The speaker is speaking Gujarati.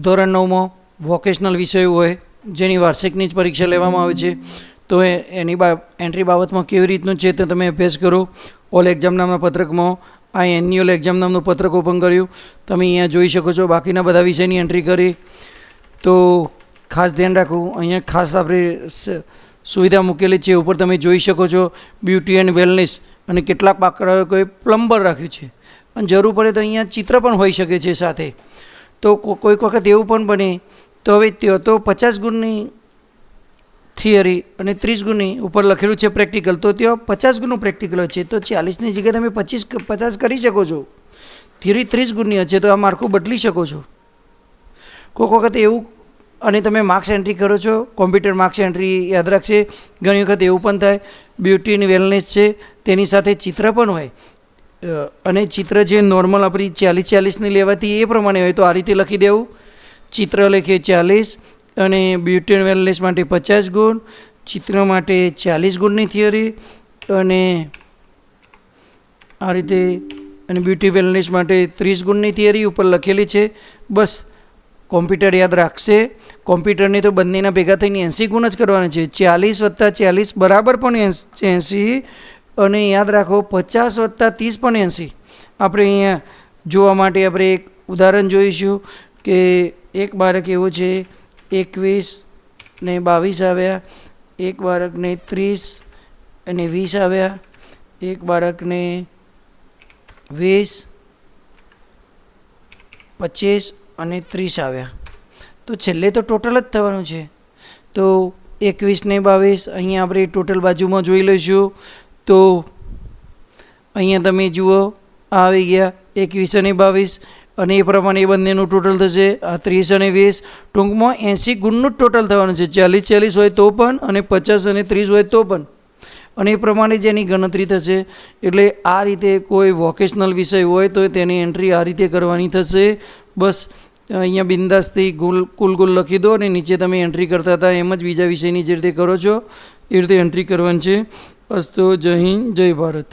ધોરણ 9માં વોકેશનલ વિષય હોય જેની વાર્ષિકની જ પરીક્ષા લેવામાં આવે છે, તો એની એન્ટ્રી બાબતમાં કેવી રીતનું છે તો તમે અભ્યાસ કરો. ઓલ એક્ઝામ નામના પત્રકમાં આ એન્યુઅલ એક્ઝામ નામનું પત્રક ઓપન કર્યું, તમે અહીંયા જોઈ શકો છો. બાકીના બધા વિષયની એન્ટ્રી કરી તો ખાસ ધ્યાન રાખવું. અહીંયા ખાસ આપણે સુવિધા મૂકેલી છે, ઉપર તમે જોઈ શકો છો બ્યુટી એન્ડ વેલનેસ, અને કેટલાક બાળકોએ પ્લમ્બર રાખ્યું છે. અને જરૂર પડે તો અહીંયા ચિત્ર પણ હોઈ શકે છે સાથે. તો કોઈક વખત એવું પણ બને તો હવે ત્યાં તો 50 ગુણની થિયરી અને 30 ગુણની ઉપર લખેલું છે પ્રેક્ટિકલ, તો ત્યાં 50 ગુણનું પ્રેક્ટિકલ છે, તો 40ની જગ્યાએ તમે 50 કરી શકો છો. થિયરી 30 ગુણની છે તો આ માર્કું બદલી શકો છો કોઈક વખત એવું. અને તમે માર્ક્સ એન્ટ્રી કરો છો, કોમ્પ્યુટર માર્ક્સ એન્ટ્રી યાદ રાખશે. ઘણી વખત એવું પણ થાય બ્યુટી એન્ડ વેલનેસ છે તેની સાથે ચિત્ર પણ હોય, અને ચિત્ર જે નોર્મલ આપણી 40-40ની લેવાથી એ પ્રમાણે હોય તો આ રીતે લખી દેવું. ચિત્ર લખીએ 40 અને બ્યુટી એન્ડ વેલનેસ માટે 50 ગુણ, ચિત્ર માટે 40 ગુણની થિયરી, અને આ રીતે અને બ્યુટી વેલનેસ માટે 30 ગુણની થિયરી ઉપર લખેલી છે. બસ કોમ્પ્યુટર યાદ રાખશે. કોમ્પ્યુટરની તો બંનેના ભેગા થઈને 80 ગુણ જ કરવાના છે. 40 + 40 બરાબર પણ 80, અને યાદ રાખો 50 + 30 પણ 80. આપણે અહીંયા જોવા માટે આપણે એક ઉદાહરણ જોઈશું કે એક બાળક એવો છે 21 ને 22 આવ્યા, એક બાળકને 30 અને 20 આવ્યા, એક બાળકને 20, 25 અને 30 આવ્યા. તો છેલ્લે તો ટોટલ જ થવાનું છે. તો 21 ને 22 અહીંયા આપણે ટોટલ બાજુમાં જોઈ લઈશું. તો અહીંયા તમે જુઓ આવી ગયા 21 અને 22, અને એ પ્રમાણે એ બંનેનું ટોટલ થશે આ 30 અને 20. ટૂંકમાં 80 ગુણનું જ ટોટલ થવાનું છે. 40-40 હોય તો પણ, અને 50 અને 30 હોય તો પણ, અને એ પ્રમાણે જ એની ગણતરી થશે. એટલે આ રીતે કોઈ વોકેશનલ વિષય હોય તો તેની એન્ટ્રી આ રીતે કરવાની થશે. બસ અહીંયા બિંદાસથી કુલ લખી દો, અને નીચે તમે એન્ટ્રી કરતા હતા એમ જ બીજા વિષયની જે રીતે કરો છો એ રીતે એન્ટ્રી કરવાની છે. બસ તો જય હિન્દ, જય ભારત.